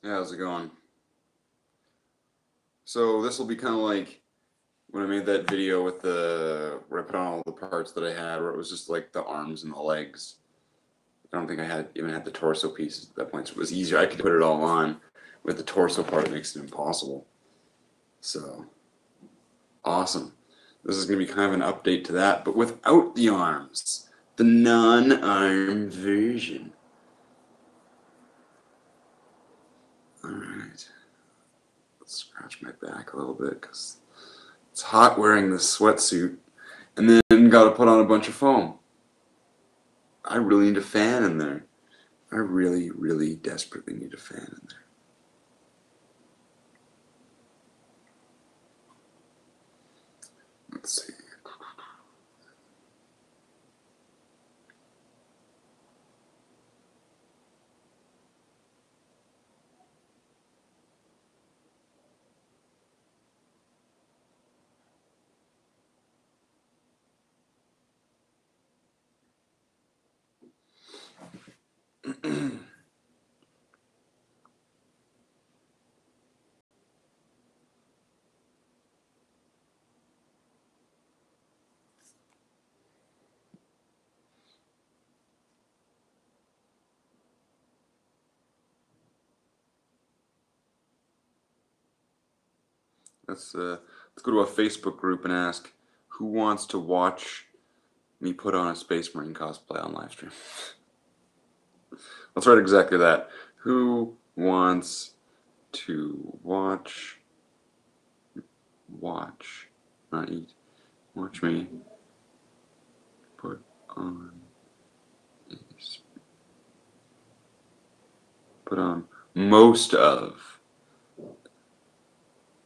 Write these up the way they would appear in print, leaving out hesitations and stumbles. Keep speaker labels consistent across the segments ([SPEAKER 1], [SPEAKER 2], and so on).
[SPEAKER 1] Yeah, how's it going? So this will be kind of like when I made that video with the where I put on all the parts that I had, where it was just like the arms and the legs. I don't think I had even had the torso pieces at that point, so it was easier. I could put it all on. With the torso part, it makes it impossible. So awesome. This is going to be kind of an update to that, but without the arms, the non-arm version. All right. Let's scratch my back a little bit because it's hot wearing this sweatsuit, and then got to put on a bunch of foam. I really need a fan in there. I really, really desperately need a fan in there. Let's see. Let's go to a Facebook group and ask who wants to watch me put on a Space Marine cosplay on livestream. Let's write exactly that. Who wants to watch, not eat, watch me put on put on most of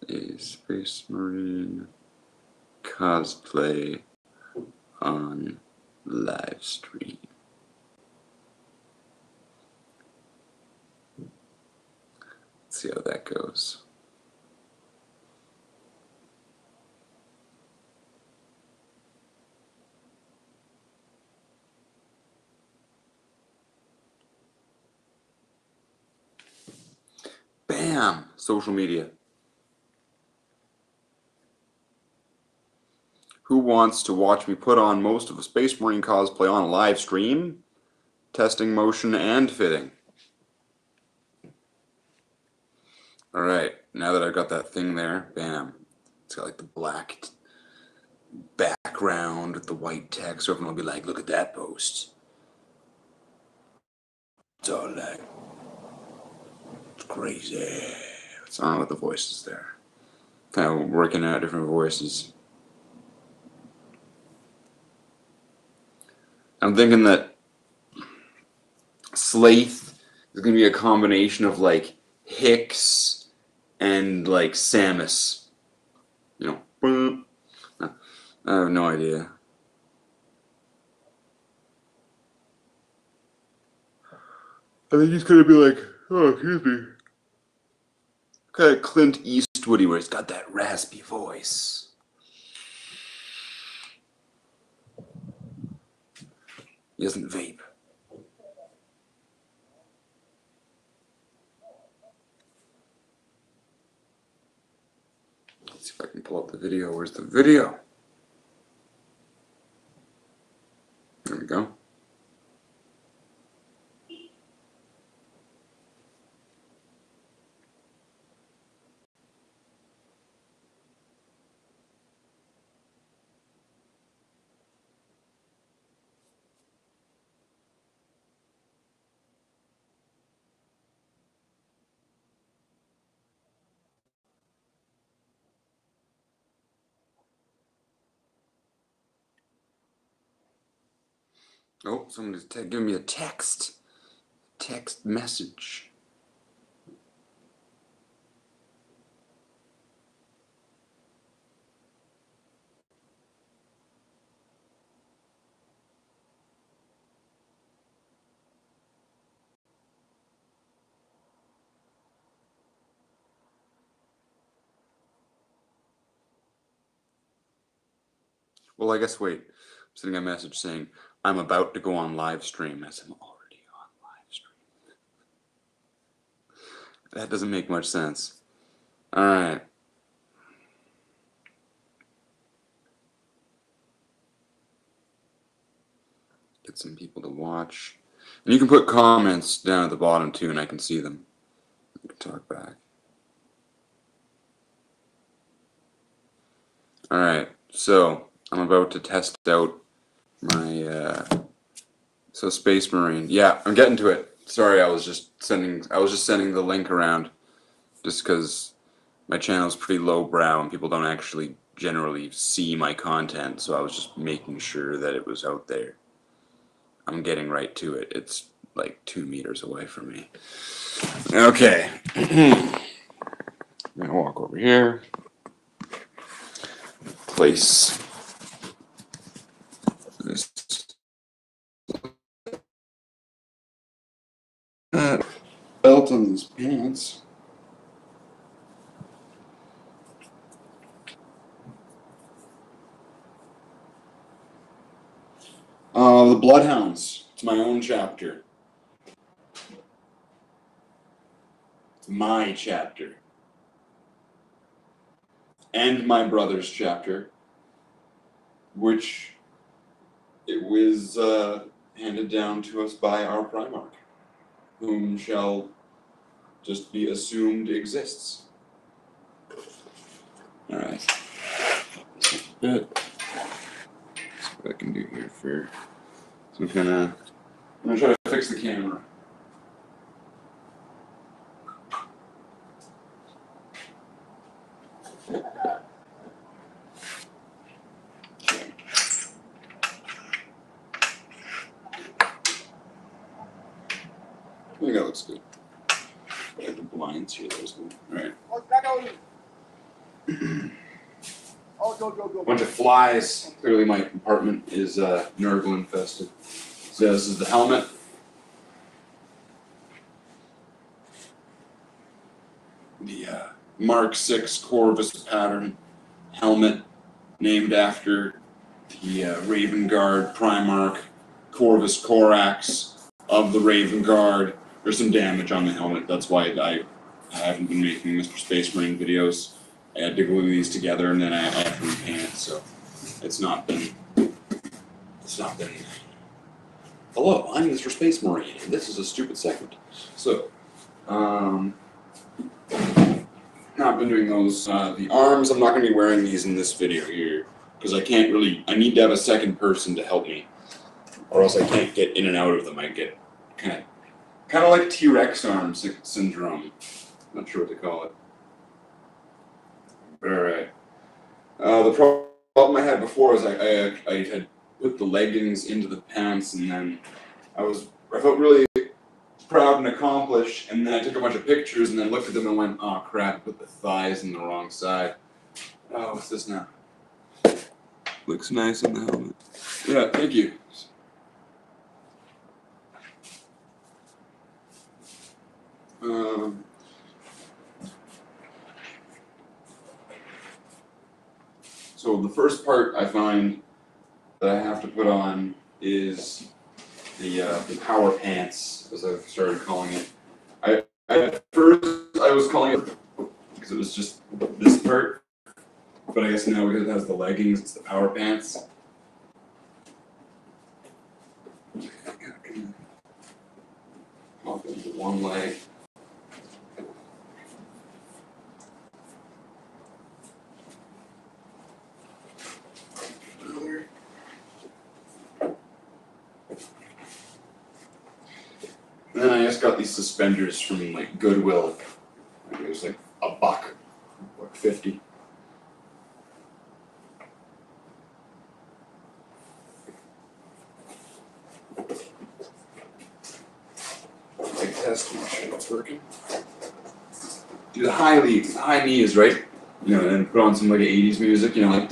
[SPEAKER 1] a Space Marine cosplay on live stream. Let's see how that goes. Bam! Social media. Who wants to watch me put on most of a Space Marine cosplay on live stream? Testing motion and fitting. Alright, now that I've got that thing there, bam. It's got like the black background with the white text, so everyone will be like, look at that post. It's all like, it's crazy. What's on with the voices there? Kind of working out different voices. I'm thinking that Slaith is going to be a combination of like Hicks and like Samus. You know, I have no idea. I think he's gonna be like, oh, excuse me. Kind of Clint Eastwoody, where he's got that raspy voice. He doesn't vape. Let's see if I can pull up the video. Where's the video? There we go. Oh, somebody's giving me a text message. Well, I guess, wait. I'm sending a message saying, I'm about to go on live stream. As I'm already on live That doesn't make much sense. Alright. Get some people to watch. And you can put comments down at the bottom too, and I can see them. I can talk back. Alright, so I'm about to test out my so Space Marine. Yeah, I'm getting to it. Sorry, I was just sending the link around just because my channel is pretty lowbrow and people don't actually generally see my content, so I was just making sure that it was out there. I'm getting right to it. It's like 2 meters away from me. Okay. I'm gonna walk over here. Place this belt on these pants. The Bloodhounds. It's my own chapter. It's my chapter. And my brother's chapter, which it was handed down to us by our Primarch, whom shall just be assumed exists. Alright. Good. That's what I can do here for some kind of... I'm gonna try to fix the camera. I think that looks good. I have the blinds here, that was good. Alright. Bunch of flies. Clearly my apartment is Nurgle infested. So this is the helmet. The Mark 6 Corvus pattern helmet, named after the Raven Guard Primarch Corvus Corax of the Raven Guard. There's some damage on the helmet. That's why I haven't been making Mr. Space Marine videos. I had to glue these together and then I had to repaint it, so it's not been. Hello, I'm Mr. Space Marine, and this is a stupid segment. So, not been doing those. The arms, I'm not going to be wearing these in this video here, because I can't really. I need to have a second person to help me, or else I can't get in and out of them. I get kind of like T-Rex arm syndrome. Not sure what to call it. But alright. The problem I had before was I had put the leggings into the pants, and then I felt really proud and accomplished, and then I took a bunch of pictures and then looked at them and went, oh crap, I put the thighs in the wrong side. Oh, what's this now? Looks nice on the helmet. Yeah, thank you. So the first part I find that I have to put on is the power pants, as I've started calling it. At first I was calling it because it was just this part, but I guess now because it has the leggings, it's the power pants. Pop into one leg. And then I just got these suspenders from like Goodwill. It was like $1.50. Like test, make sure it's working. Do the high knees, right? You know, and then put on some like 80s music, you know, like.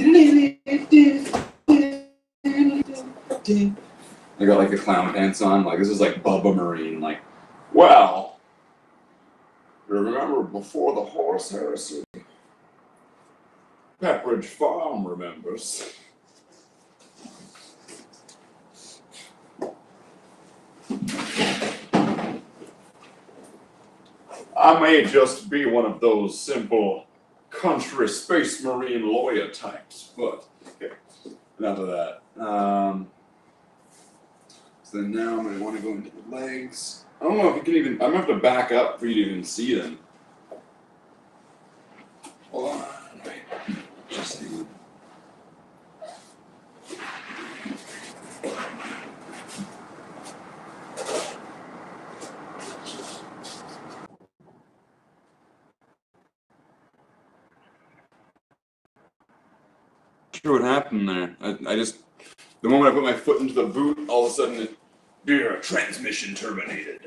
[SPEAKER 1] I got like the clown pants on, like this is like Bubba Marine, like, well, remember before the horse heresy, Pepperidge Farm remembers.
[SPEAKER 2] I may just be one of those simple country space marine lawyer types, but okay, enough of that. So then now I'm going to want to go into the legs. I don't know if you can even, I'm going to have to back up for you to even see them. Hold on, wait, just hang on. Sure what happened there. I just, the moment I put my foot into the boot, all of a sudden your transmission terminated.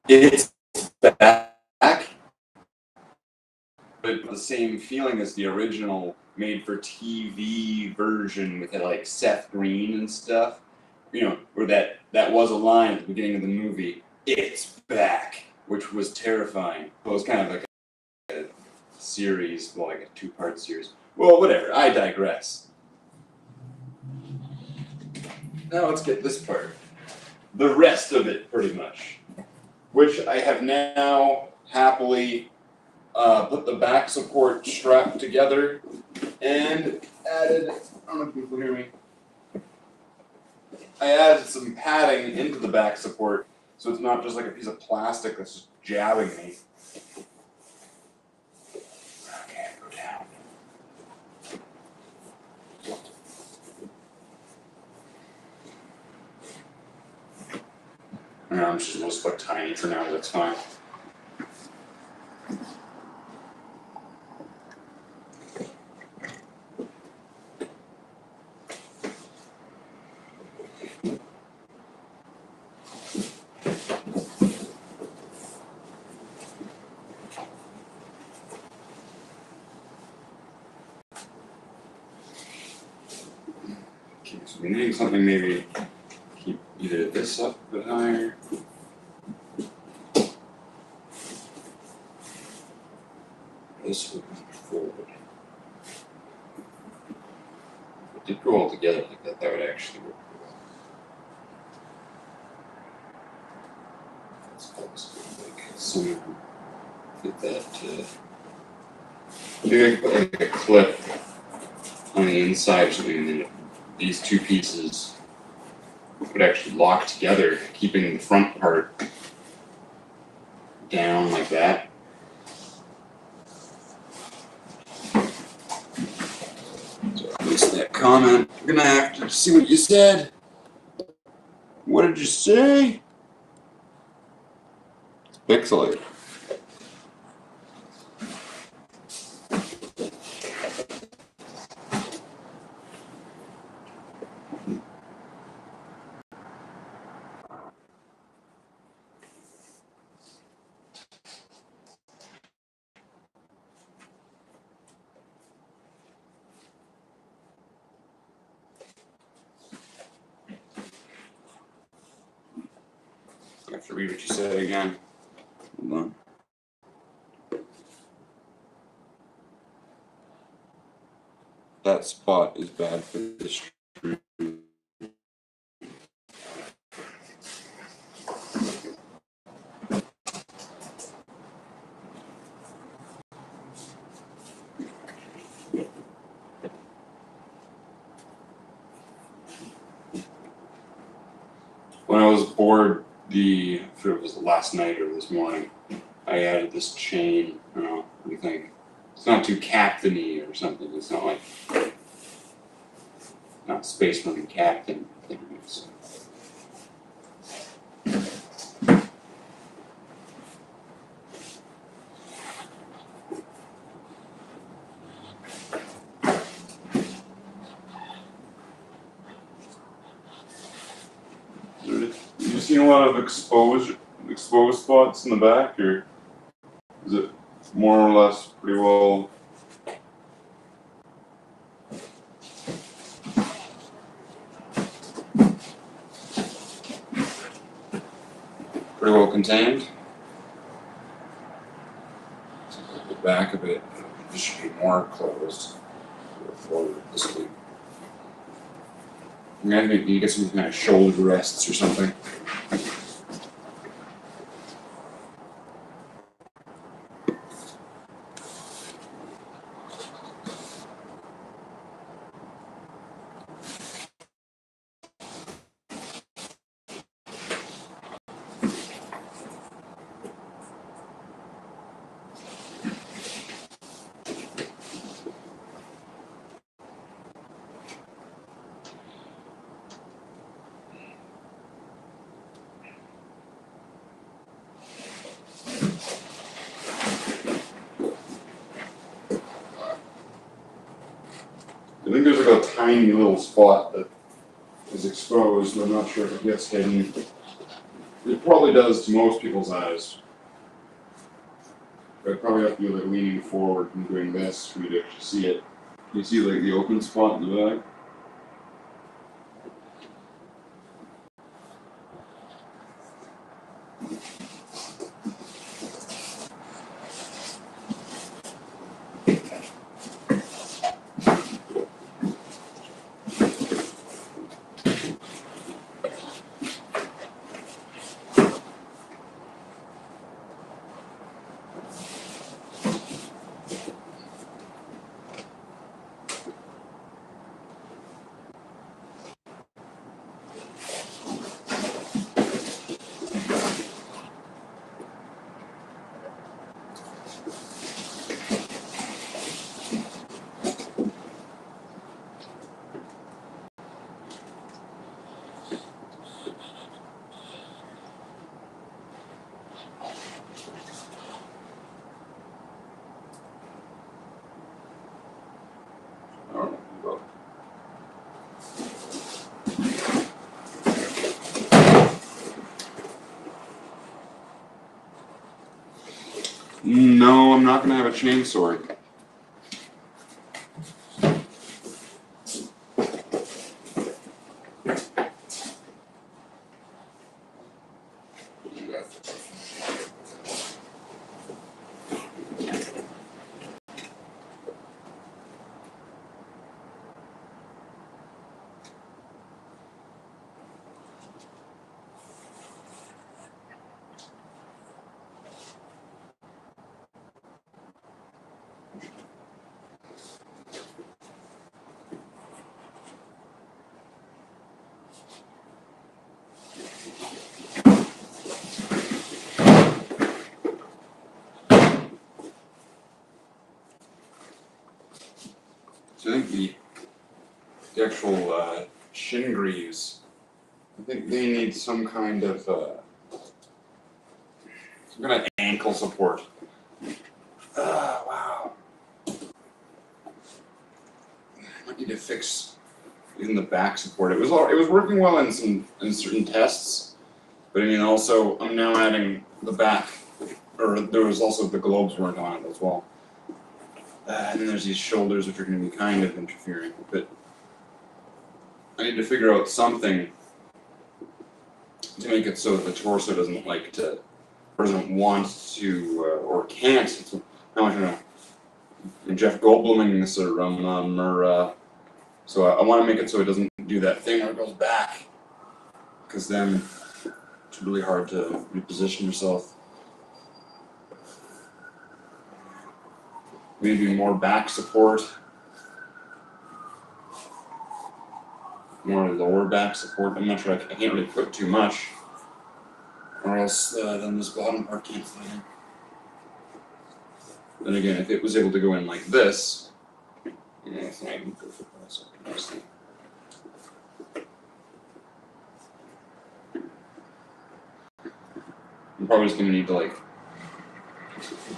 [SPEAKER 2] It's back, but the same feeling as the original made-for-TV version with like Seth Green and stuff. You know, where that was a line at the beginning of the movie. It's back, which was terrifying. Well, it was kind of like a series, well, like a two-part series. Well, whatever. I digress. Now let's get this part. The rest of it, pretty much. Which I have now happily put the back support strap together and added, I don't know if people hear me, I added some padding into the back support so it's not just like a piece of plastic that's just jabbing me. Okay, go down. I'm just supposed to look tiny for now, that's fine. Okay, so we need something maybe keep either this up a bit higher. This would be forward. If it did go all together like that, that would actually work well. Let's focus like some get that maybe I could put like a clip on the inside or something, and then these two pieces would actually lock together, keeping the front part down like that. So I missed that comment. I'm gonna have to see what you said. What did you say? It's pixelated. I have to read what you said again. Hold on. That spot is bad for the stream. When I was bored, I'm sure it was last night or this morning, I added this chain. I don't know, what do you think? It's not too captain-y or something. It's not like, not Space Marine Captain. It's, you seen a lot of exposed spots in the back, or is it more or less pretty well pretty well contained. The back of it, this should be more closed. Forward this way. I'm gonna maybe you get some kind of shoulder rests or something. I think there's like a tiny little spot that is exposed. I'm not sure if it gets hidden. It probably does to most people's eyes. But I probably have to be like leaning forward and doing this for you to actually see it. You see like the open spot in the back? No, I'm not gonna have a chainsaw. So I think the actual shin greaves, I think they need some kind of ankle support. Wow. I need to fix even the back support. It was working well in certain tests, but I mean also I'm now adding the back, or there was also the globes weren't on it as well. And then there's these shoulders which are going to be kind of interfering, but I need to figure out something to make it so that the torso doesn't like to, or doesn't want to, or can't. How much I know. Jeff Goldbluming this so I want to make it so it doesn't do that thing where it goes back, because then it's really hard to reposition yourself. Maybe more back support, more lower back support. I'm not sure. I can't really put too much, or else then this bottom part can't slide in. Then again, if it was able to go in like this, it's not even perfect. I'm probably just gonna need to like.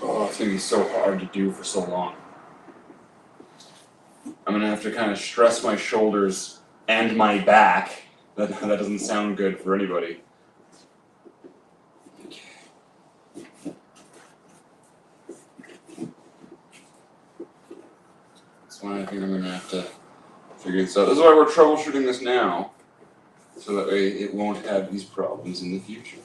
[SPEAKER 2] Oh, it's gonna be so hard to do for so long. I'm gonna have to kind of stress my shoulders and my back. That doesn't sound good for anybody. That's why I think I'm gonna have to figure this out. This is why we're troubleshooting this now, so that way it won't have these problems in the future.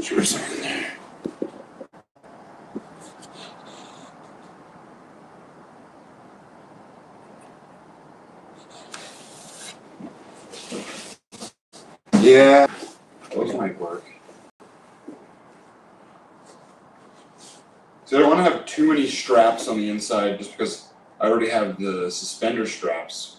[SPEAKER 1] what you were saying there. Yeah, those might work. So I don't want to have too many straps on the inside just because I already have the suspender straps.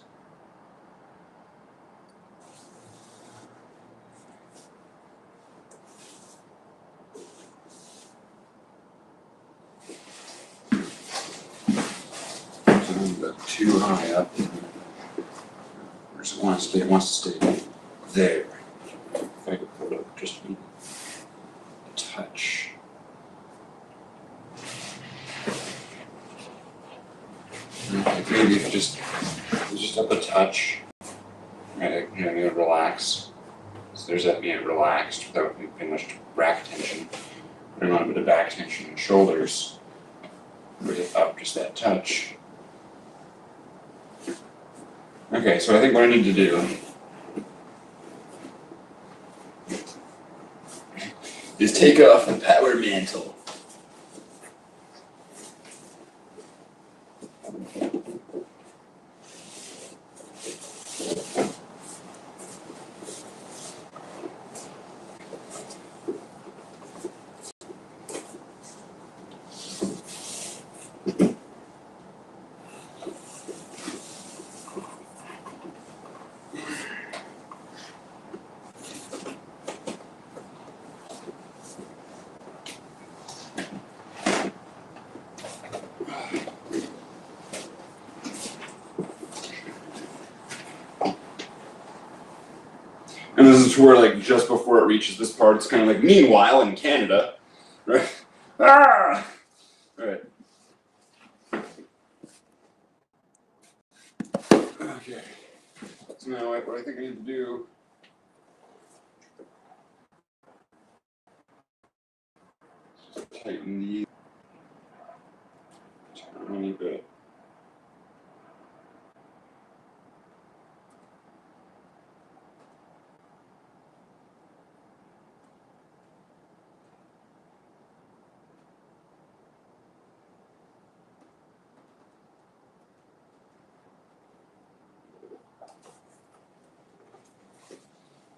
[SPEAKER 1] Too high up. Or does it want to stay? It wants to stay there. If I could put it up just a touch. Maybe if just up a touch. Right, maybe relax. So there's that being relaxed without paying much back tension. Putting on a bit of back tension in the shoulders. Bring it up just that touch. Okay, so I think what I need to do is take off the power mantle. And this is to where, like, just before it reaches this part, it's kind of like, meanwhile, in Canada, right? Ah! Right. Okay. So now what I think I need to do is just tighten the tiny bit.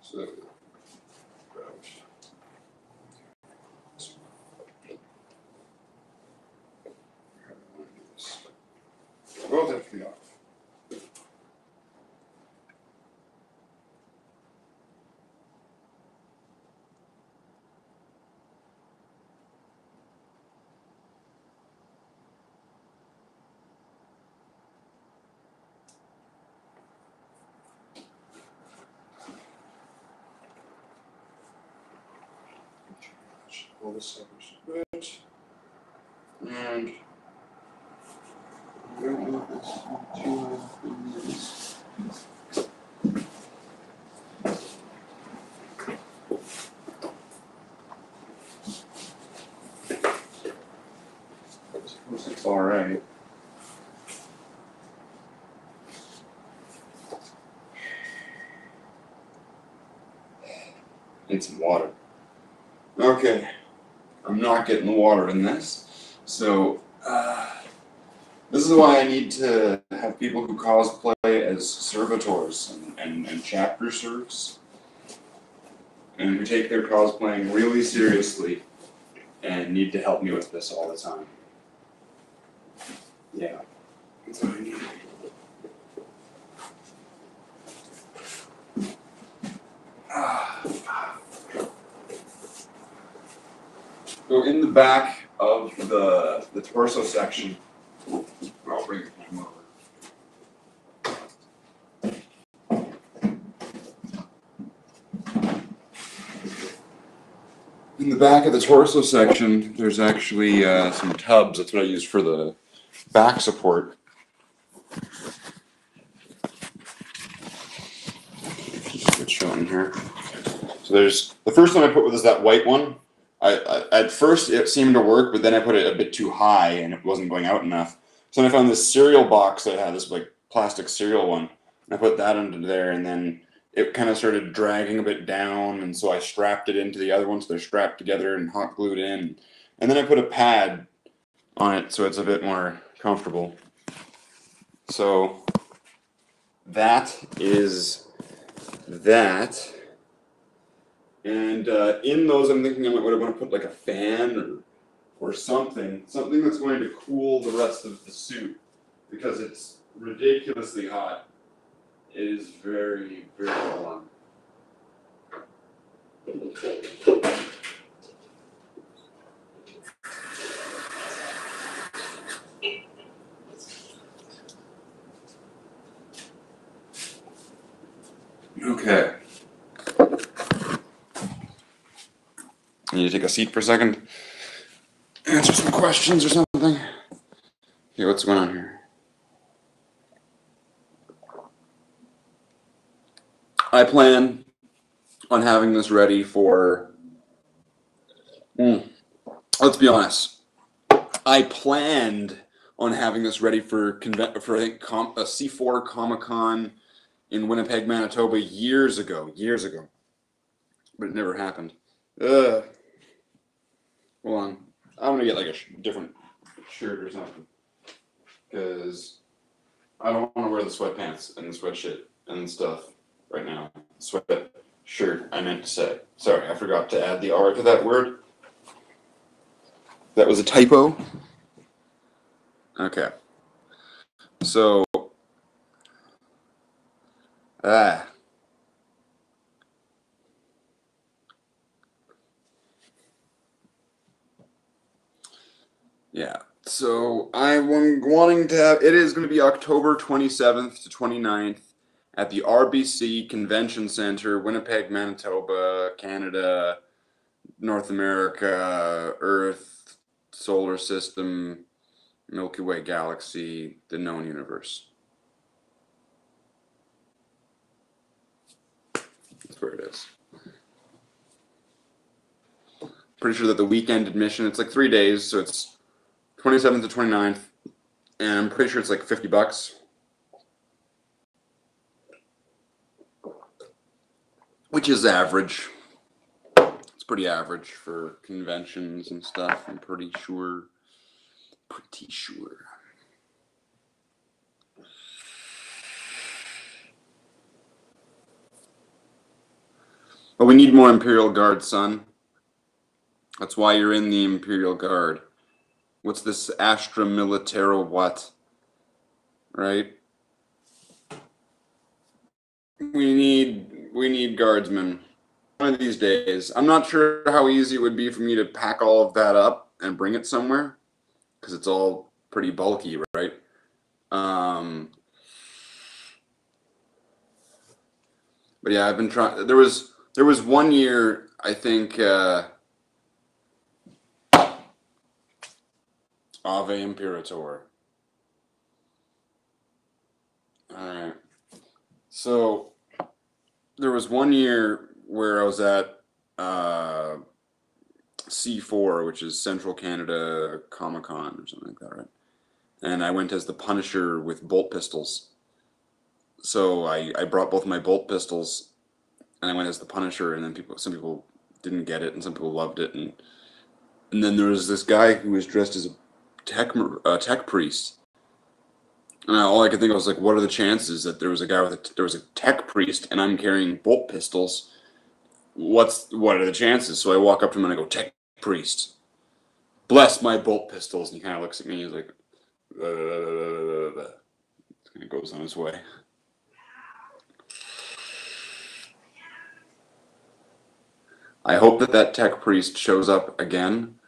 [SPEAKER 1] So, both have to be off. Pull this up just a bit. And I don't know if it's too it's all right. Need some water. Okay, I'm not getting the water in this, so this is why I need to have people who cosplay as servitors and chapter serfs, and who take their cosplaying really seriously and need to help me with this all the time. Yeah, that's what I need. So in the back of the torso section, I'll bring the camera over. In the back of the torso section, there's actually some tubs. That's what I use for the back support. It's showing here. So there's the first one I put was that white one. I at first it seemed to work, but then I put it a bit too high and it wasn't going out enough. So then I found this cereal box that had this like plastic cereal one. And I put that under there, and then it kind of started dragging a bit down, and so I strapped it into the other one, so they're strapped together and hot glued in. And then I put a pad on it so it's a bit more comfortable. So that is that. And in those, I'm thinking I might want to put like a fan or something that's going to cool the rest of the suit, because it's ridiculously hot. It is very, very warm. Okay. You need to take a seat for a second? Answer some questions or something? Okay, what's going on here? I plan on having this ready for... let's be honest. I planned on having this ready for I think a C4 Comic-Con in Winnipeg, Manitoba years ago, but it never happened. Hold on, I'm gonna get like a different shirt or something, because I don't want to wear the sweatpants and the sweat shit and stuff right now. Sweat shirt, I meant to say. Sorry, I forgot to add the R to that word. That was a typo. Okay. So, yeah. So I'm wanting to have, it is going to be October 27th to 29th at the RBC Convention Center, Winnipeg, Manitoba, Canada, North America, Earth, Solar System, Milky Way Galaxy, the known universe. That's where it is. Pretty sure that the weekend admission, it's like 3 days, so it's 27th to 29th, and I'm pretty sure it's like $50. Which is average. It's pretty average for conventions and stuff, I'm pretty sure. But we need more Imperial Guard, son. That's why you're in the Imperial Guard. What's this Astra Militaro what? Right? We need guardsmen. One of these days. I'm not sure how easy it would be for me to pack all of that up and bring it somewhere, because it's all pretty bulky, right? But yeah, I've been trying. There was 1 year, I think, Ave Imperator. Alright. So, there was 1 year where I was at C4, which is Central Canada Comic-Con or something like that, right? And I went as the Punisher with bolt pistols. So I brought both my bolt pistols, and I went as the Punisher, and then some people didn't get it, and some people loved it, and then there was this guy who was dressed as a tech priest, and all I could think of was like, what are the chances that there was a guy there was a tech priest, and I'm carrying bolt pistols? What are the chances? So I walk up to him and I go, tech priest, bless my bolt pistols, and he kind of looks at me, and he's like, and goes on his way. I hope that tech priest shows up again,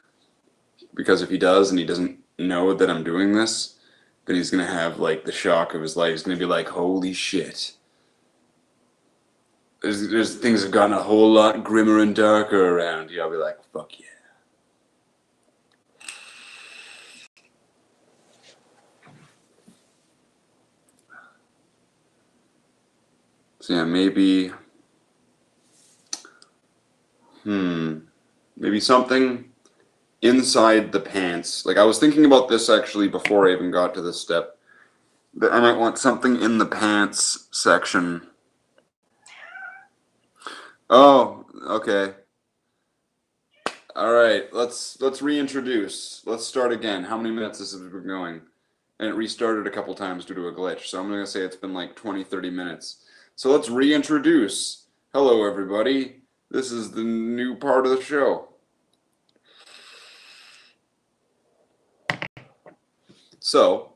[SPEAKER 1] because if he does and he doesn't know that I'm doing this, then he's going to have like the shock of his life. He's going to be like, holy shit. There's things have gotten a whole lot grimmer and darker around here. I'll be like, fuck yeah. So yeah, maybe something inside the pants. Like, I was thinking about this actually before I even got to this step, that I might want something in the pants section Oh, okay. All right. Let's reintroduce. Let's start again. How many minutes has it been going? And it restarted a couple times due to a glitch. So I'm going to say it's been like 20, 30 minutes. So let's reintroduce. Hello, everybody. This is the new part of the show. So,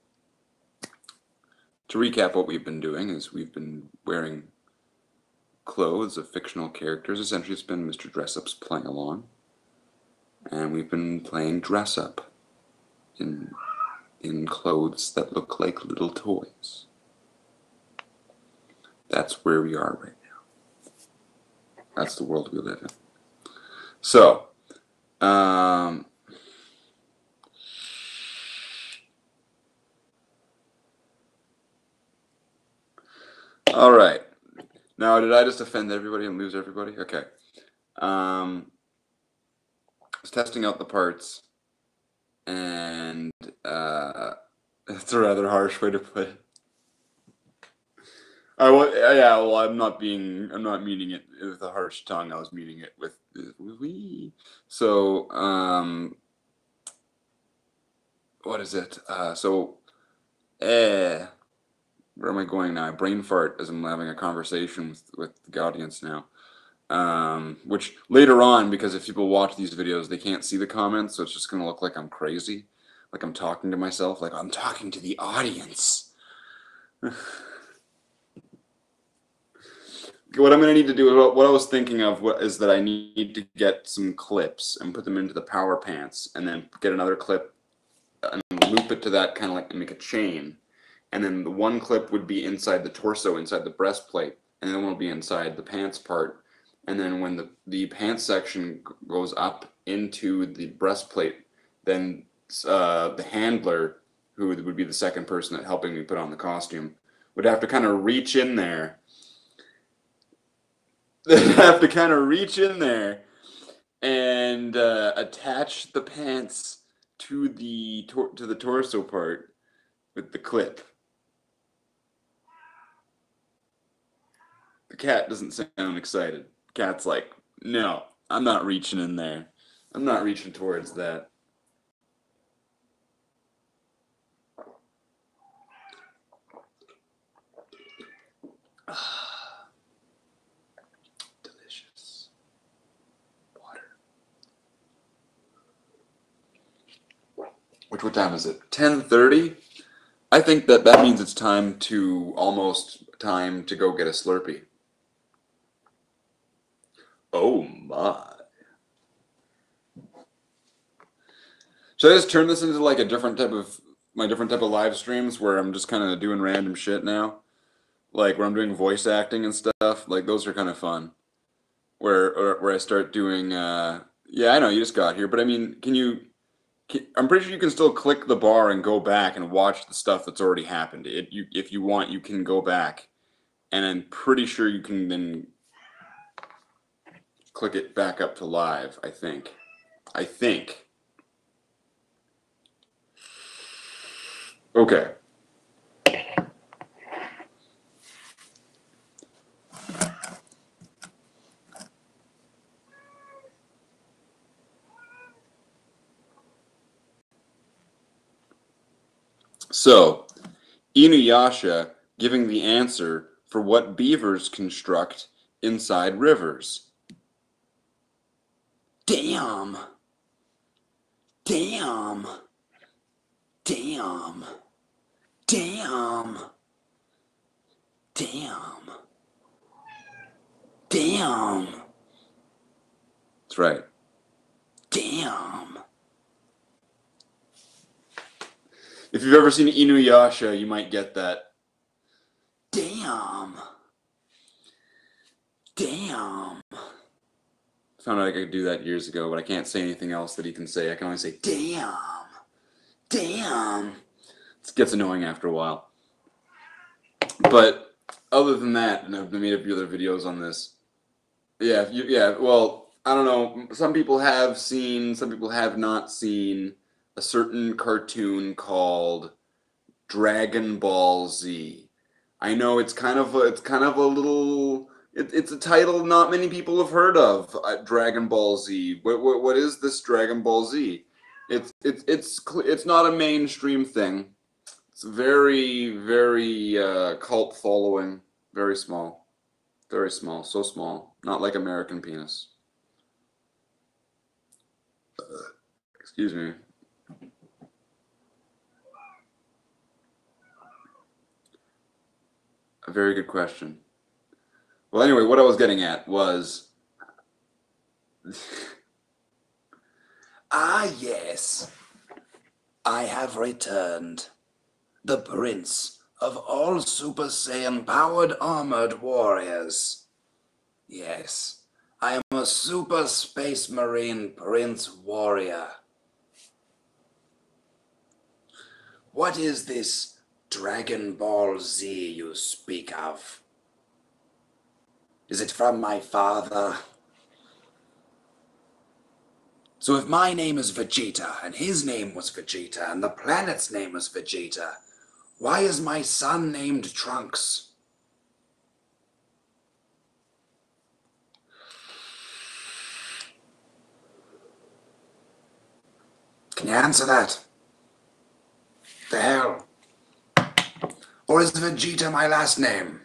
[SPEAKER 1] to recap what we've been doing is we've been wearing clothes of fictional characters. Essentially, it's been Mr. Dress-Up's playing along. And we've been playing dress-up in clothes that look like little toys. That's where we are right now. That's the world we live in. So, all right. Now, did I just offend everybody and lose everybody? Okay. I was testing out the parts, and that's a rather harsh way to put it. Yeah, well, I'm not meaning it with a harsh tongue. I was meaning it with we. So, what is it? Where am I going now? I brain fart as I'm having a conversation with the audience now. Which later on, because if people watch these videos, they can't see the comments, so it's just gonna look like I'm crazy, like I'm talking to myself, like I'm talking to the audience. What I'm going to need to do, what I was thinking of, is that I need to get some clips and put them into the power pants, and then get another clip and loop it to that, kind of like make a chain. And then the one clip would be inside the torso, inside the breastplate, and then one will be inside the pants part. And then when the pants section goes up into the breastplate, then the handler, who would be the second person helping me put on the costume, would have to kind of reach in there. They'd have to kind of reach in there and attach the pants to the torso part with the clip. The cat doesn't sound excited. Cat's like, no, I'm not reaching in there. I'm not reaching towards that. Delicious water. What time is it? 10:30? I think that means it's almost time to go get a Slurpee. Oh my. Should I just turn this into like a different type of live streams where I'm just kind of doing random shit now? Like where I'm doing voice acting and stuff? Like those are kind of fun. Where I start doing yeah, I know you just got here, but I mean, I'm pretty sure you can still click the bar and go back and watch the stuff that's already happened. If you want, you can go back, and I'm pretty sure you can then click it back up to live. I think. Okay. So, Inuyasha giving the answer for what beavers construct inside rivers. Damn. Damn. Damn. Damn. Damn. Damn. That's right. Damn. If you've ever seen Inuyasha, you might get that. Damn. Damn. I found out I could do that years ago, but I can't say anything else that he can say. I can only say, damn. Damn. It gets annoying after a while. But other than that, and I've made a few other videos on this. Yeah, well, I don't know. Some people have seen, some people have not seen a certain cartoon called Dragon Ball Z. I know it's kind of a little It's a title not many people have heard of. Dragon Ball Z. What is this Dragon Ball Z? It's not a mainstream thing. It's very cult following. Very small. Very small. So small. Not like American Penis. Excuse me. A very good question. Well, anyway, what I was getting at was...
[SPEAKER 3] Ah, yes. I have returned. The prince of all Super Saiyan powered armored warriors. Yes, I am a Super Space Marine Prince Warrior. What is this Dragon Ball Z you speak of? Is it from my father? So if my name is Vegeta, and his name was Vegeta, and the planet's name was Vegeta, why is my son named Trunks? Can you answer that? The hell? Or is Vegeta my last name?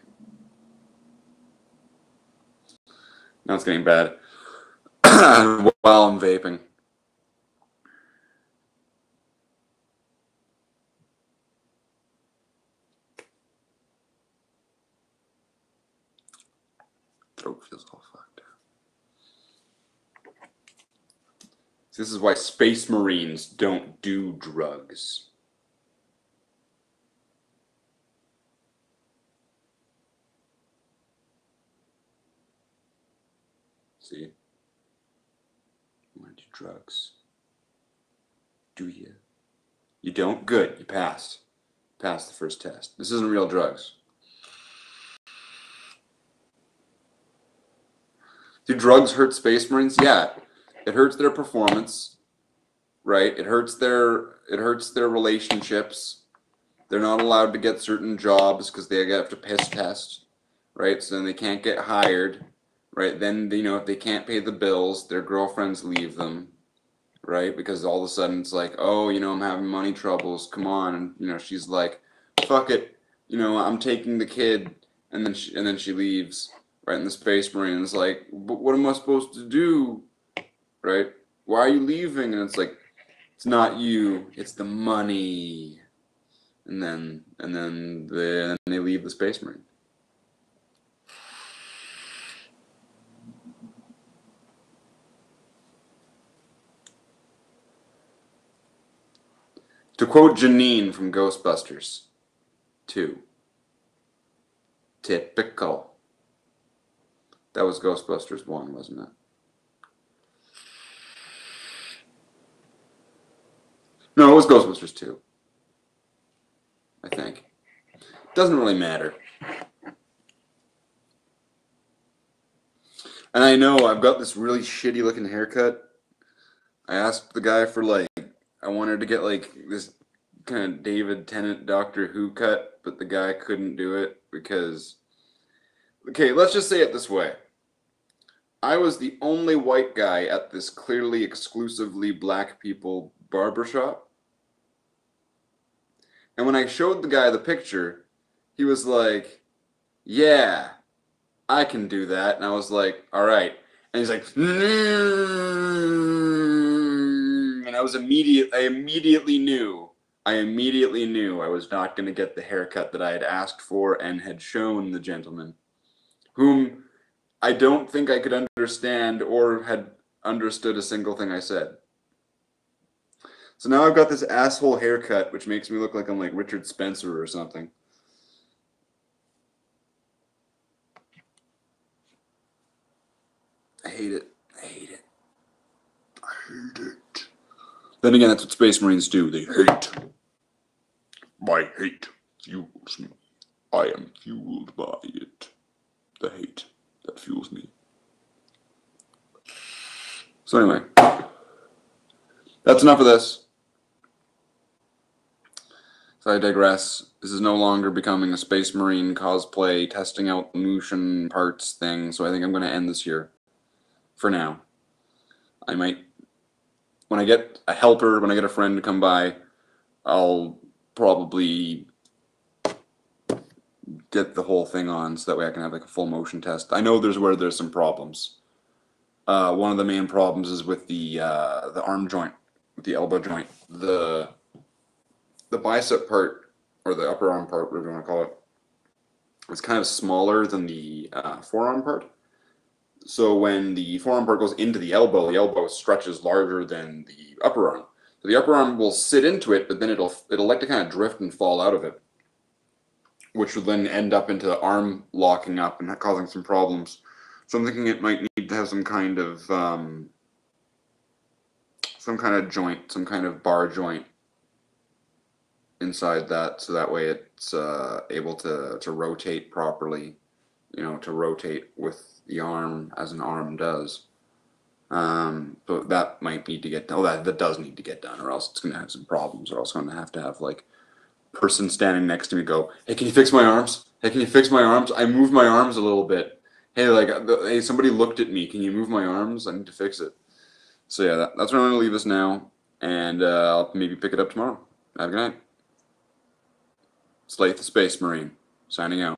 [SPEAKER 1] Now it's getting bad. While I'm vaping. Throat feels all fucked. This is why Space Marines don't do drugs. See? You want to do drugs? Do you? You don't? Good. You passed. Passed the first test. This isn't real drugs. Do drugs hurt Space Marines? Yeah. It hurts their performance, right? It hurts their relationships. They're not allowed to get certain jobs because they have to piss test, right? So then they can't get hired, right? Then if they can't pay the bills, their girlfriends leave them, right? Because all of a sudden it's like, oh, I'm having money troubles. Come on, and she's like, fuck it, I'm taking the kid, and then she leaves, right? And the Space Marine is like, but what am I supposed to do, right? Why are you leaving? And it's like, it's not you, it's the money. And then they leave the Space Marine. To quote Janine from Ghostbusters 2, typical. That was Ghostbusters 1, wasn't it? No, it was Ghostbusters 2. I think. Doesn't really matter. And I know I've got this really shitty looking haircut. I asked the guy for I wanted to get this kind of David Tennant Doctor Who cut, but the guy couldn't do it because, okay, let's just say it this way. I was the only white guy at this clearly exclusively black people barbershop. And when I showed the guy the picture, he was like, yeah, I can do that. And I was like, all right. And he's like, and I immediately knew I was not going to get the haircut that I had asked for and had shown the gentleman, whom I don't think I could understand or had understood a single thing I said. So now I've got this asshole haircut, which makes me look like I'm like Richard Spencer or something. I hate it. I hate it. I hate it. Then again, that's what Space Marines do. They hate. My hate fuels me. I am fueled by it. The hate that fuels me. So anyway, that's enough of this. So I digress. This is no longer becoming a Space Marine cosplay, testing out the motion parts thing, so I think I'm going to end this here. For now. I might, when I get a helper, when I get a friend to come by, I'll probably get the whole thing on so that way I can have like a full motion test. I know there's some problems. One of the main problems is with the arm joint, with the elbow joint. The bicep part, or the upper arm part, whatever you want to call it, is kind of smaller than the forearm part. So when the forearm part goes into the elbow stretches larger than the upper arm. So the upper arm will sit into it, but then it'll like to kind of drift and fall out of it, which will then end up into the arm locking up and causing some problems. So I'm thinking it might need to have some kind of joint, some kind of bar joint inside that, so that way it's able to rotate properly, you know, to rotate with the arm as an arm does. So that might need to get done. Oh, that does need to get done, or else it's going to have some problems, or else I'm going to have like person standing next to me go, "Hey, can you fix my arms? Hey, can you fix my arms? I moved my arms a little bit. Hey, like, hey, somebody looked at me. Can you move my arms? I need to fix it." So yeah, that's where I'm going to leave us now, and I'll maybe pick it up tomorrow. Have a good night. Slate the Space Marine, signing out.